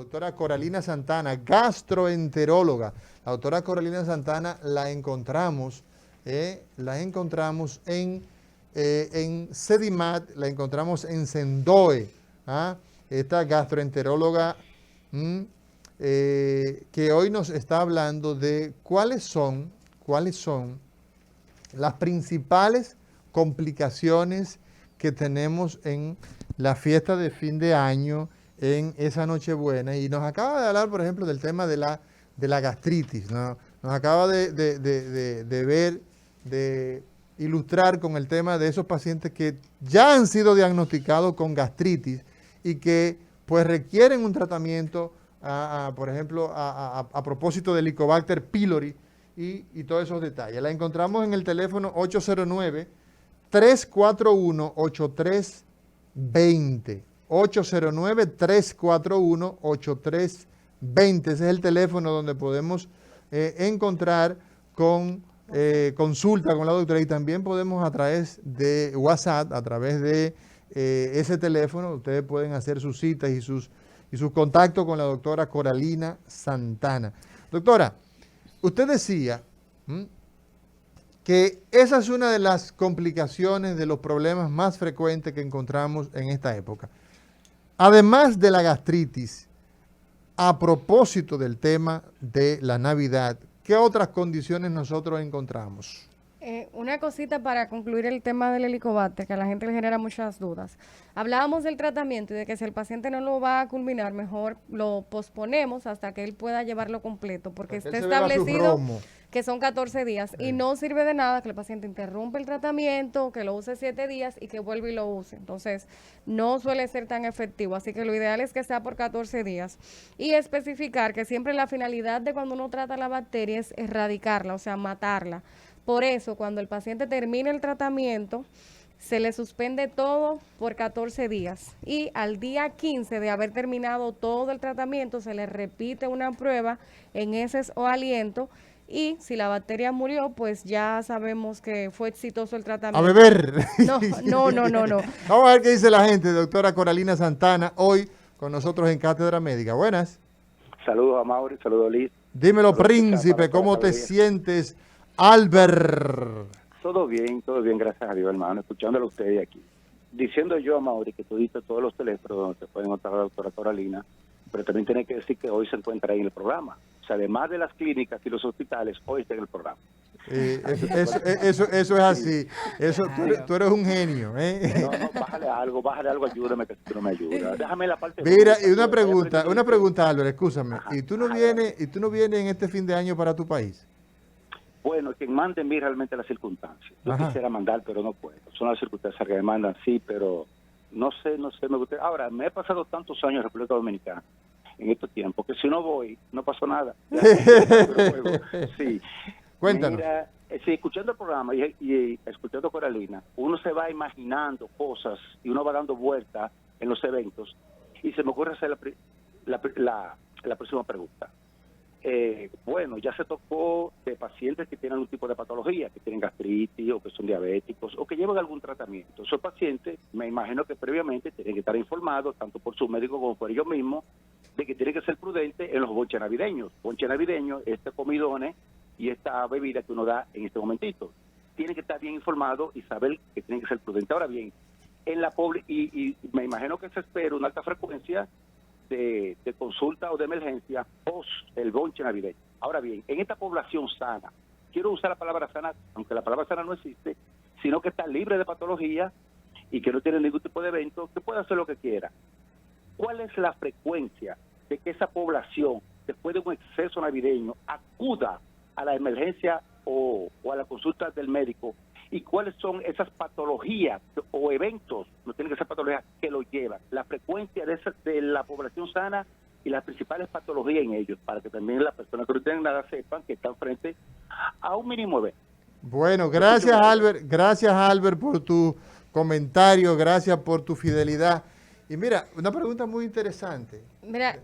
doctora Coralina Santana, gastroenteróloga. La doctora Coralina Santana la encontramos en Sedimat, la encontramos en Sendoe. ¿Ah? Esta gastroenteróloga que hoy nos está hablando de cuáles son las principales complicaciones que tenemos en la fiesta de fin de año, en esa Nochebuena. Y nos acaba de hablar, por ejemplo, del tema de la gastritis, ¿no? Nos acaba de ilustrar con el tema de esos pacientes que ya han sido diagnosticados con gastritis y que pues requieren un tratamiento, por ejemplo, a propósito del Helicobacter pylori y todos esos detalles. La encontramos en el teléfono 809-341-8320. 809-341-8320. Ese es el teléfono donde podemos encontrar con consulta con la doctora, y también podemos a través de WhatsApp, a través de ese teléfono, ustedes pueden hacer sus citas y sus contactos con la doctora Coralina Santana. Doctora, usted decía que esa es una de las complicaciones, de los problemas más frecuentes que encontramos en esta época. Además de la gastritis, a propósito del tema de la Navidad, ¿qué otras condiciones nosotros encontramos? Una cosita para concluir el tema del Helicobacter, que a la gente le genera muchas dudas. Hablábamos del tratamiento y de que si el paciente no lo va a culminar, mejor lo posponemos hasta que él pueda llevarlo completo, porque está establecido que son 14 días y no sirve de nada que el paciente interrumpa el tratamiento, que lo use 7 días y que vuelva y lo use. Entonces, no suele ser tan efectivo, así que lo ideal es que sea por 14 días. Y especificar que siempre la finalidad de cuando uno trata la bacteria es erradicarla, o sea, matarla. Por eso, cuando el paciente termine el tratamiento, se le suspende todo por 14 días y al día 15 de haber terminado todo el tratamiento, se le repite una prueba en heces o aliento, y si la bacteria murió, pues ya sabemos que fue exitoso el tratamiento. A beber. No. Vamos a ver qué dice la gente, doctora Coralina Santana, hoy con nosotros en Cátedra Médica. Buenas. Saludos a Mauri, saludos a Liz. Dímelo, saludos, príncipe, ¿cómo te sientes? Albert. Todo bien, gracias a Dios, hermano. Escuchándolo a ustedes aquí. Diciendo yo a Mauri que tú diste todos los teléfonos donde se pueden encontrar a la doctora Coralina, pero también tiene que decir que hoy se encuentra ahí en el programa. O sea, además de las clínicas y los hospitales, hoy está en el programa. Eso es así. Eso, tú eres un genio. No, bájale algo, ayúdame, que tú no me ayudas. Déjame la parte. Mira, y una pregunta, Albert, escúchame. Ajá, ¿Y tú no vienes en este fin de año para tu país? Bueno, quien mande en mí realmente las circunstancias. Yo quisiera mandar, pero no puedo. Son las circunstancias que me mandan, sí, pero no sé, me gustaría. Ahora, me he pasado tantos años en República Dominicana, en estos tiempos, que si no voy, no pasó nada. Sí. Cuéntanos. Mira, sí, escuchando el programa y escuchando a Coralina, uno se va imaginando cosas y uno va dando vueltas en los eventos, y se me ocurre hacer la próxima pregunta. Bueno, ya se tocó de pacientes que tienen algún tipo de patología, que tienen gastritis o que son diabéticos o que llevan algún tratamiento. Esos pacientes, me imagino que previamente tienen que estar informados, tanto por su médico como por ellos mismos, de que tienen que ser prudentes en los bonches navideños. Bonche navideño, comidones y esta bebida que uno da en este momentito. Tienen que estar bien informados y saber que tienen que ser prudentes. Ahora bien, en la y me imagino que se espera una alta frecuencia de consulta o de emergencia post el bonche navideño. Ahora bien, en esta población sana, quiero usar la palabra sana, aunque la palabra sana no existe, sino que está libre de patología y que no tiene ningún tipo de evento, que puede hacer lo que quiera. ¿Cuál es la frecuencia de que esa población, después de un exceso navideño, acuda a la emergencia o a la consulta del médico? ¿Y cuáles son esas patologías o eventos, no tienen que ser patologías, que lo llevan? La frecuencia de la población sana y las principales patologías en ellos, para que también las personas que no tienen nada sepan que están frente a un mínimo evento. Bueno, gracias Albert por tu comentario, gracias por tu fidelidad. Y mira, una pregunta muy interesante. Mira,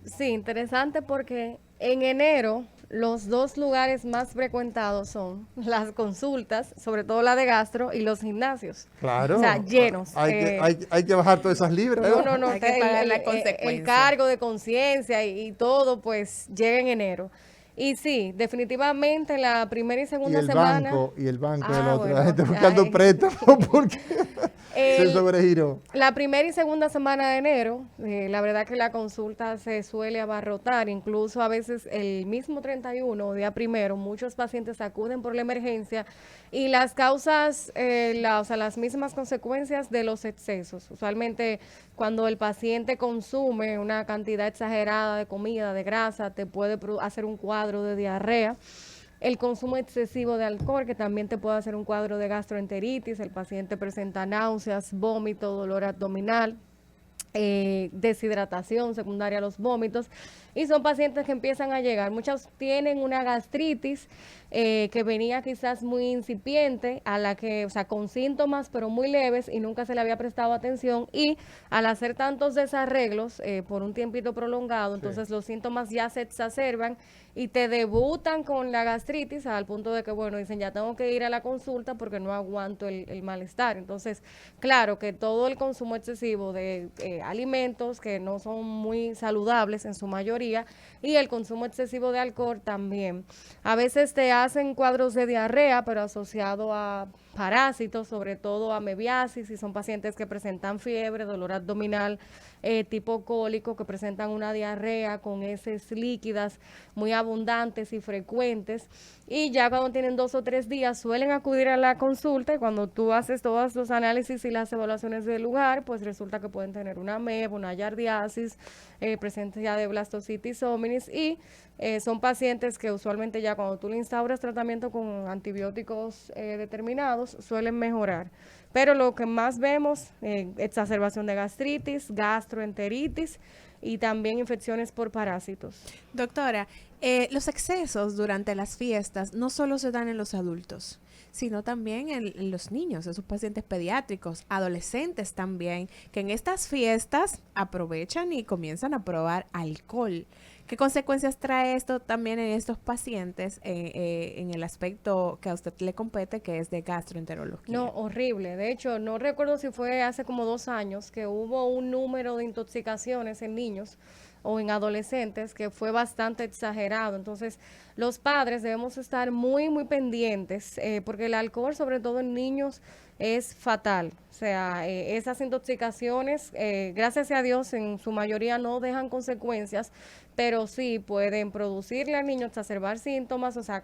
sí, interesante porque en enero los dos lugares más frecuentados son las consultas, sobre todo la de gastro, y los gimnasios. Claro. O sea, llenos. Hay que bajar todas esas libras. No, Hay que pagar la el consecuencia. cargo de conciencia y todo, pues llega en enero. Y sí, definitivamente la primera y segunda semana. Y el banco del Ah, otro. La bueno, gente ya, buscando préstamos porque se sobregiró. La primera y segunda semana de enero, la verdad que la consulta se suele abarrotar, incluso a veces el mismo 31 o día primero, muchos pacientes acuden por la emergencia y las causas, o sea, las mismas consecuencias de los excesos. Usualmente cuando el paciente consume una cantidad exagerada de comida, de grasa, te puede hacer un cuadro de diarrea. El consumo excesivo de alcohol, que también te puede hacer un cuadro de gastroenteritis, el paciente presenta náuseas, vómito, dolor abdominal, deshidratación secundaria a los vómitos, y son pacientes que empiezan a llegar. Muchos tienen una gastritis que venía quizás muy incipiente, a la que, o sea, con síntomas pero muy leves y nunca se le había prestado atención, y al hacer tantos desarreglos por un tiempito prolongado, entonces los síntomas ya se exacerban y te debutan con la gastritis al punto de que, bueno, dicen, ya tengo que ir a la consulta porque no aguanto el malestar. Entonces, claro que todo el consumo excesivo de alimentos que no son muy saludables en su mayoría, y el consumo excesivo de alcohol también. A veces te hacen cuadros de diarrea, pero asociado a parásitos, sobre todo a mebiasis, y son pacientes que presentan fiebre, dolor abdominal, tipo cólico, que presentan una diarrea con heces líquidas muy abundantes y frecuentes, y ya cuando tienen 2 o 3 días suelen acudir a la consulta, y cuando tú haces todos los análisis y las evaluaciones del lugar, pues resulta que pueden tener una ameba, una giardiasis, presencia de blastocitis hominis, y son pacientes que usualmente ya cuando tú le instauras tratamiento con antibióticos determinados suelen mejorar. Pero lo que más vemos, exacerbación de gastritis, gastroenteritis y también infecciones por parásitos. Doctora, los excesos durante las fiestas no solo se dan en los adultos, sino también en los niños, esos pacientes pediátricos, adolescentes también, que en estas fiestas aprovechan y comienzan a probar alcohol. ¿Qué consecuencias trae esto también en estos pacientes en el aspecto que a usted le compete, que es de gastroenterología? No, horrible. De hecho, no recuerdo si fue hace como 2 años que hubo un número de intoxicaciones en niños o en adolescentes que fue bastante exagerado. Entonces, los padres debemos estar muy, muy pendientes porque el alcohol, sobre todo en niños, es fatal. O sea, esas intoxicaciones, gracias a Dios, en su mayoría no dejan consecuencias, pero sí pueden producirle al niño exacerbar síntomas, o sea,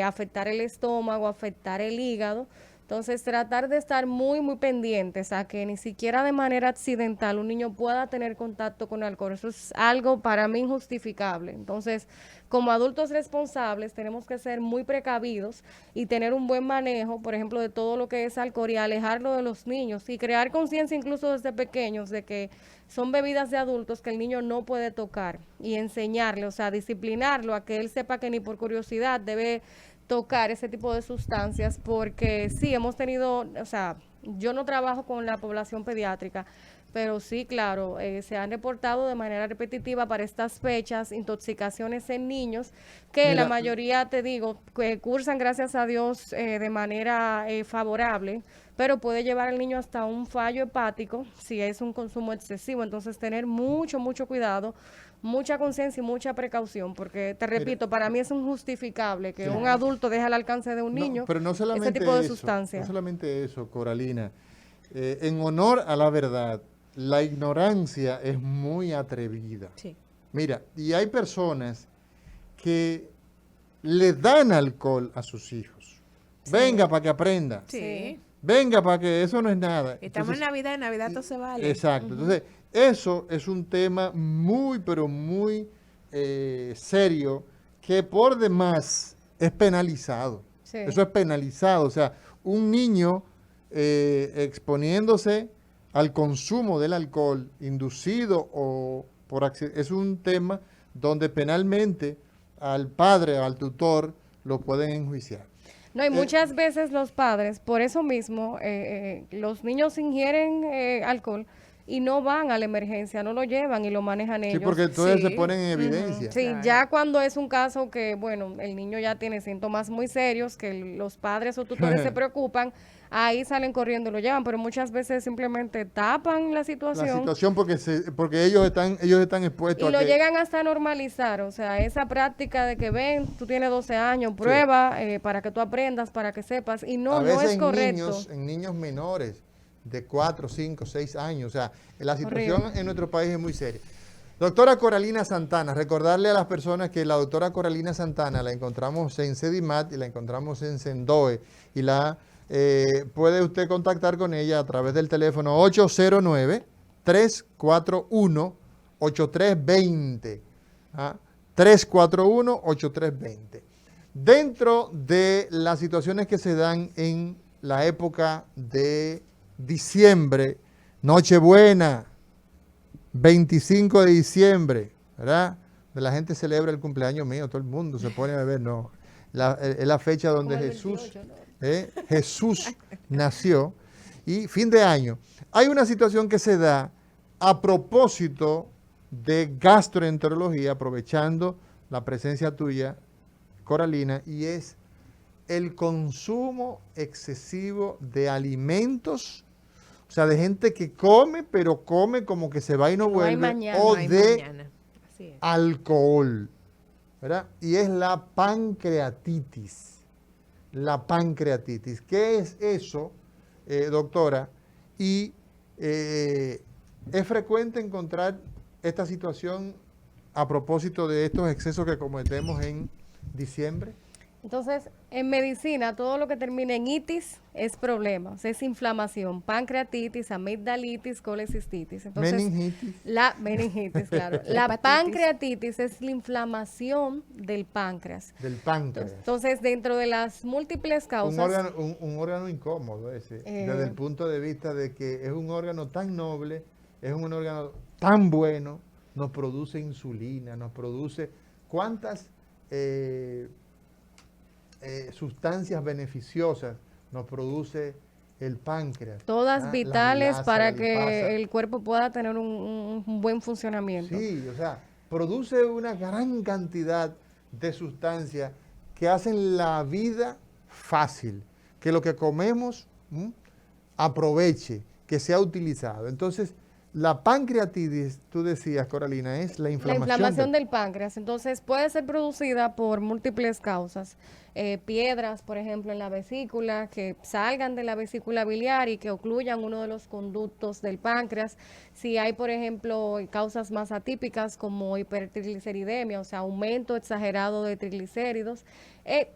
afectar el estómago, afectar el hígado. Entonces, tratar de estar muy, muy pendientes a que ni siquiera de manera accidental un niño pueda tener contacto con alcohol. Eso es algo para mí injustificable. Entonces, como adultos responsables, tenemos que ser muy precavidos y tener un buen manejo, por ejemplo, de todo lo que es alcohol y alejarlo de los niños y crear conciencia incluso desde pequeños de que son bebidas de adultos que el niño no puede tocar y enseñarle, o sea, disciplinarlo a que él sepa que ni por curiosidad debe tocar ese tipo de sustancias, porque sí hemos tenido, o sea, yo no trabajo con la población pediátrica, pero sí, claro, se han reportado de manera repetitiva para estas fechas intoxicaciones en niños que la mayoría, te digo, que cursan, gracias a Dios, de manera favorable, pero puede llevar al niño hasta un fallo hepático si es un consumo excesivo. Entonces, tener mucho, mucho cuidado, mucha conciencia y mucha precaución, porque te repito, para mí es injustificable que un adulto deje al alcance de un niño pero no solamente ese tipo de eso, sustancias. No solamente eso, Coralina. En honor a la verdad, la ignorancia es muy atrevida. Sí. Mira, y hay personas que le dan alcohol a sus hijos. Sí. Venga para que aprenda. Sí. Venga para que eso no es nada. Estamos en Navidad todo se vale. Exacto. Entonces, eso es un tema muy, pero muy serio, que por demás es penalizado. Sí. Eso es penalizado. O sea, un niño exponiéndose al consumo del alcohol inducido o por accidente, es un tema donde penalmente al padre, al tutor, lo pueden enjuiciar. No, y muchas veces los padres, por eso mismo, los niños ingieren alcohol y no van a la emergencia, no lo llevan y lo manejan Sí, ellos. porque entonces se Sí. ponen en evidencia. Sí, Claro. ya cuando es un caso que, bueno, el niño ya tiene síntomas muy serios, que los padres o tutores se preocupan, ahí salen corriendo y lo llevan, pero muchas veces simplemente tapan la La situación situación porque ellos están expuestos y a lo que llegan hasta a normalizar. O sea, esa práctica de que ven, tú tienes 12 años, prueba para que tú aprendas, para que sepas, y a no, no veces es correcto. en niños menores de 4, 5, 6 años. O sea, la situación Horrible. en nuestro país es muy seria. Doctora Coralina Santana, recordarle a las personas que la doctora Coralina Santana la encontramos en Sedimat y la encontramos en Sendoe y puede usted contactar con ella a través del teléfono 809-341-8320. ¿ah? 341-8320. Dentro de las situaciones que se dan en la época de diciembre, Nochebuena, 25 de diciembre, ¿verdad? La gente celebra el cumpleaños mío, todo el mundo se pone a beber, no. Es la fecha donde Como el Jesús, 28, ¿no? Jesús nació. Y fin de año. Hay una situación que se da a propósito de gastroenterología, aprovechando la presencia tuya, Coralina, y es el consumo excesivo de alimentos. O sea, de gente que come, pero come como que se va y no No hay vuelve. mañana. O No hay de mañana. Así es. alcohol. ¿Verdad? Y es la pancreatitis. La pancreatitis. ¿Qué es eso, doctora? Y es frecuente encontrar esta situación a propósito de estos excesos que cometemos en diciembre. Entonces, en medicina, todo lo que termine en itis es problema, o sea, es inflamación, pancreatitis, amigdalitis, colecistitis. Entonces, Meningitis. la meningitis, claro. La Hepatitis. pancreatitis es la inflamación del páncreas. Del páncreas. Entonces, dentro de las múltiples causas, Un órgano incómodo ese, Eh. desde el punto de vista de que es un órgano tan noble, es un órgano tan bueno, nos produce insulina, nos produce cuántas sustancias beneficiosas nos produce el páncreas. todas La vitales milasa, para la que lipasa. el cuerpo pueda tener un buen funcionamiento. Sí, o sea, produce una gran cantidad de sustancias que hacen la vida fácil, que lo que comemos aproveche, que sea utilizado. Entonces, la pancreatitis, tú decías, Coralina, es la La inflamación, inflamación del páncreas, entonces puede ser producida por múltiples causas. Piedras, por ejemplo, en la vesícula, que salgan de la vesícula biliar y que ocluyan uno de los conductos del páncreas. Si hay, por ejemplo, causas más atípicas como hipertrigliceridemia, o sea, aumento exagerado de triglicéridos.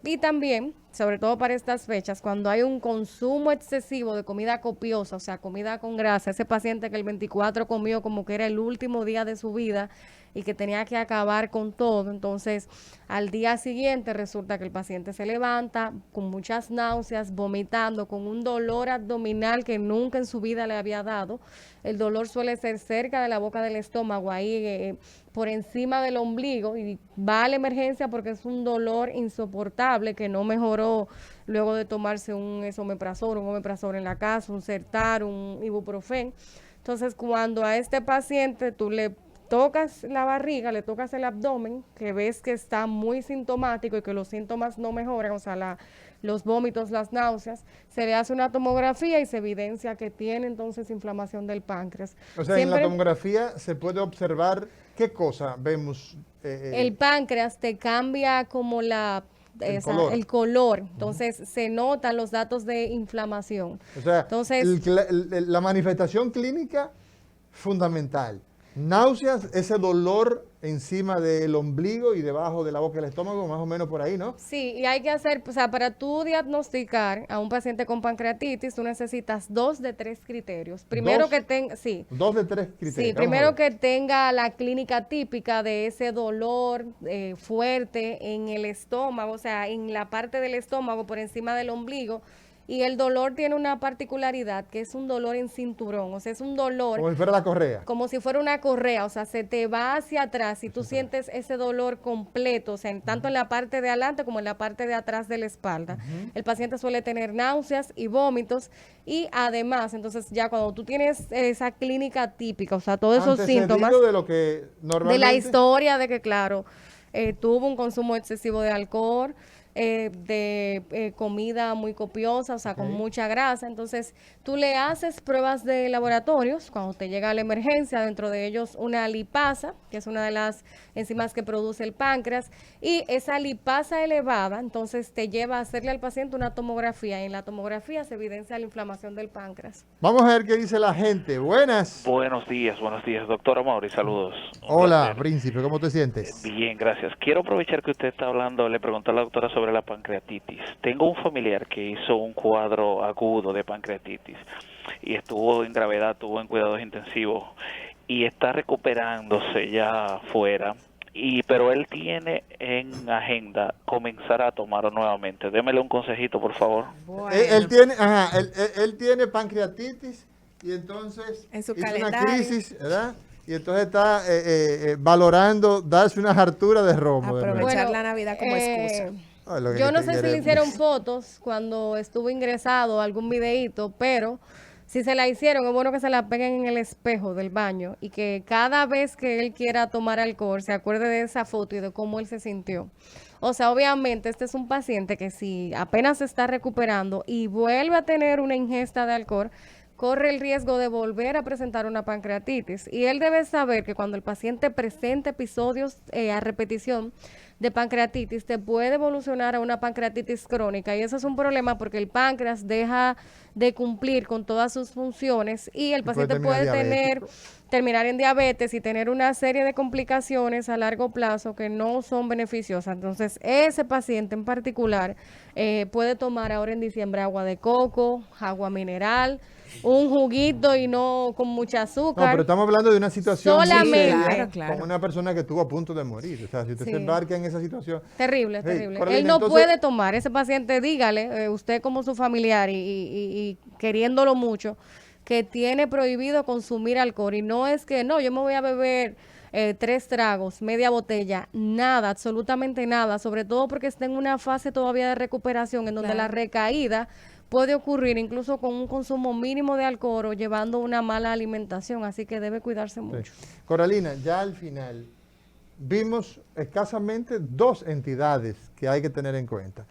Y también, sobre todo para estas fechas, cuando hay un consumo excesivo de comida copiosa, o sea, comida con grasa, ese paciente que el 24 comió como que era el último día de su vida y que tenía que acabar con todo, entonces al día siguiente resulta que el paciente se levanta con muchas náuseas, vomitando, con un dolor abdominal que nunca en su vida le había dado. El dolor suele ser cerca de la boca del estómago, ahí por encima del ombligo, y va a la emergencia porque es un dolor insoportable que no mejoró luego de tomarse un omeprazol en la casa, un Sertar, un ibuprofen. Entonces, cuando a este paciente tú le tocas la barriga, le tocas el abdomen, que ves que está muy sintomático y que los síntomas no mejoran, o sea, los vómitos, las náuseas, se le hace una tomografía y se evidencia que tiene entonces inflamación del páncreas. O sea, en la tomografía se puede observar qué cosa vemos. El páncreas te cambia como el color, entonces se notan los datos de inflamación. O sea, entonces, la manifestación clínica fundamental. Náuseas, ese dolor encima del ombligo y debajo de la boca del estómago, más o menos por ahí, ¿no? sí, y hay que hacer, o sea, para tú diagnosticar a un paciente con pancreatitis, tú necesitas 2 de 3 criterios. Primero que tenga, sí. 2 de 3 criterios. Sí, primero que tenga la clínica típica de ese dolor fuerte en el estómago, o sea, en la parte del estómago por encima del ombligo, y el dolor tiene una particularidad que es un dolor en cinturón, o sea, es un dolor Como si fuera la correa. como si fuera una correa, o sea, se te va hacia atrás y tú sientes ese dolor completo, o sea, tanto en la parte de adelante como en la parte de atrás de la espalda. El paciente suele tener náuseas y vómitos y además, entonces ya cuando tú tienes esa clínica típica, o sea, todos esos Antecedido síntomas de lo que normalmente... de la historia de que, claro, tuvo un consumo excesivo de alcohol, de comida muy copiosa, o sea, con Ok. mucha grasa. Entonces, tú le haces pruebas de laboratorios cuando te llega a la emergencia, dentro de ellos una lipasa, que es una de las enzimas que produce el páncreas, y esa lipasa elevada, entonces te lleva a hacerle al paciente una tomografía, y en la tomografía se evidencia la inflamación del páncreas. Vamos a ver qué dice la gente. Buenas. Buenos días, doctor Mauri, saludos. Un Hola, placer. príncipe, ¿cómo te sientes? Bien, gracias. Quiero aprovechar que usted está hablando, le pregunté a la doctora sobre la pancreatitis. Tengo un familiar que hizo un cuadro agudo de pancreatitis y estuvo en gravedad, estuvo en cuidados intensivos y está recuperándose ya afuera. Pero él tiene en agenda comenzar a tomarlo nuevamente. Démele un consejito, por favor. Él tiene pancreatitis y entonces En su hizo una calendario. crisis, ¿verdad? Y entonces está valorando darse una hartura de romo. de nuevo. Aprovechar la Navidad como excusa. Ay, lo que Yo no te sé si le quiere- hicieron fotos cuando estuvo ingresado, algún videíto, pero si se la hicieron, es bueno que se la peguen en el espejo del baño y que cada vez que él quiera tomar alcohol se acuerde de esa foto y de cómo él se sintió. O sea, obviamente este es un paciente que si apenas se está recuperando y vuelve a tener una ingesta de alcohol, corre el riesgo de volver a presentar una pancreatitis. Y él debe saber que cuando el paciente presenta episodios a repetición de pancreatitis, te puede evolucionar a una pancreatitis crónica. Y eso es un problema porque el páncreas deja de cumplir con todas sus funciones y el puede paciente terminar puede terminar en diabetes y tener una serie de complicaciones a largo plazo que no son beneficiosas. Entonces, ese paciente en particular puede tomar ahora en diciembre agua de coco, agua mineral, un juguito y no con mucha No, azúcar. pero estamos hablando de una situación muy Solamente. seria, Claro, claro. con una persona que estuvo a punto de morir. O sea, si usted Sí. se embarca en esa situación... Terrible, Hey, terrible. Carolina, Él no entonces- puede tomar, ese paciente, dígale, usted como su familiar y queriéndolo mucho, que tiene prohibido consumir alcohol. Y no es que, no, yo me voy a beber 3 tragos, media botella, nada, absolutamente nada, sobre todo porque está en una fase todavía de recuperación en donde Claro. la recaída puede ocurrir incluso con un consumo mínimo de alcohol o llevando una mala alimentación, así que debe cuidarse mucho. Sí. Coralina, ya al final vimos escasamente 2 entidades que hay que tener en cuenta.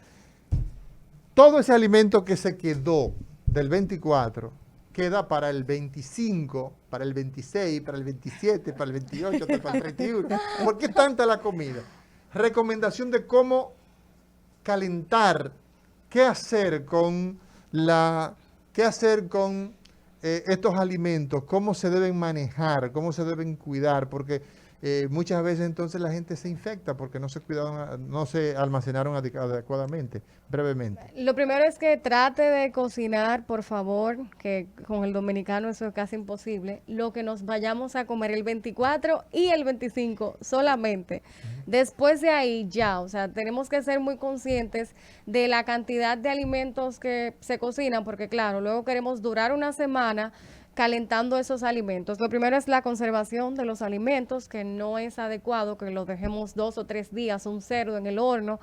Todo ese alimento que se quedó del 24 queda para el 25, para el 26, para el 27, para el 28, hasta para el 31. ¿Por qué tanta la comida? Recomendación de cómo calentar, qué hacer con estos alimentos, cómo se deben manejar, cómo se deben cuidar, porque muchas veces entonces la gente se infecta porque no se cuidaron, no se almacenaron adecuadamente. Brevemente. Lo primero es que trate de cocinar, por favor, que con el dominicano eso es casi imposible, lo que nos vayamos a comer el 24 y el 25 solamente. Después de ahí ya, o sea, tenemos que ser muy conscientes de la cantidad de alimentos que se cocinan, porque claro, luego queremos durar una semana calentando esos alimentos. Lo primero es la conservación de los alimentos, que no es adecuado que los dejemos 2 o 3 días, un cerdo en el horno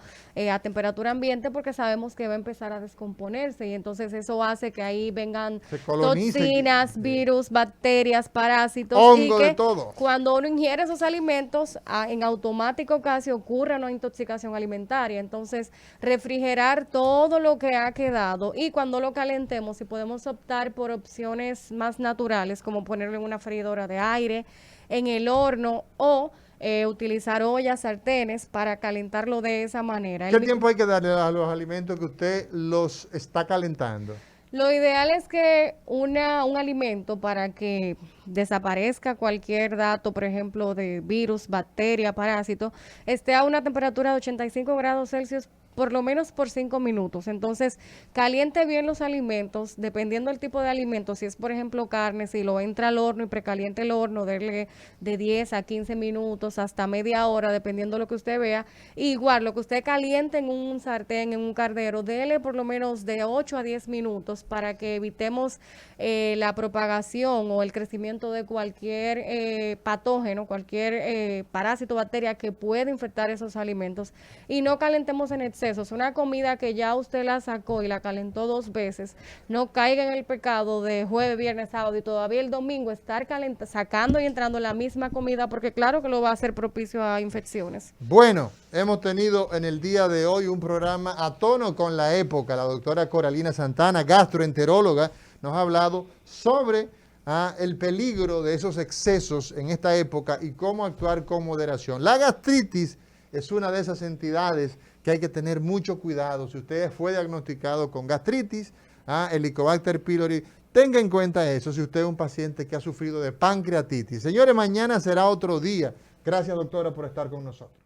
a temperatura ambiente, porque sabemos que va a empezar a descomponerse y entonces eso hace que ahí vengan Se colonice, toxinas, virus, bacterias, parásitos y hongo que de todo. cuando uno ingiere esos alimentos, en automático casi ocurre una intoxicación alimentaria. Entonces, refrigerar todo lo que ha quedado y cuando lo calentemos, si podemos optar por opciones más naturales, como ponerlo en una freidora de aire, en el horno o utilizar ollas, sartenes para calentarlo de esa manera. ¿Qué tiempo hay que darle a los alimentos que usted los está calentando? Lo ideal es que un alimento, para que desaparezca cualquier dato, por ejemplo, de virus, bacteria, parásito, esté a una temperatura de 85 grados Celsius por lo menos por 5 minutos. Entonces, caliente bien los alimentos, dependiendo del tipo de alimento. Si es, por ejemplo, carne, si lo entra al horno y precaliente el horno, darle de 10 a 15 minutos hasta media hora, dependiendo de lo que usted vea. Igual, lo que usted caliente en un sartén, en un cardero, dele por lo menos de 8 a 10 minutos para que evitemos la propagación o el crecimiento de cualquier patógeno, cualquier parásito, bacteria que pueda infectar esos alimentos. Y no calentemos en exceso. Es una comida que ya usted la sacó y la calentó 2 veces. No caiga en el pecado de jueves, viernes, sábado y todavía el domingo estar sacando y entrando la misma comida, porque claro que lo va a hacer propicio a infecciones. Bueno, hemos tenido en el día de hoy un programa a tono con la época. La doctora Coralina Santana, gastroenteróloga, nos ha hablado sobre el peligro de esos excesos en esta época y cómo actuar con moderación. La gastritis es una de esas entidades que hay que tener mucho cuidado. Si usted fue diagnosticado con gastritis, Helicobacter pylori, tenga en cuenta eso si usted es un paciente que ha sufrido de pancreatitis. Señores, mañana será otro día. Gracias, doctora, por estar con nosotros.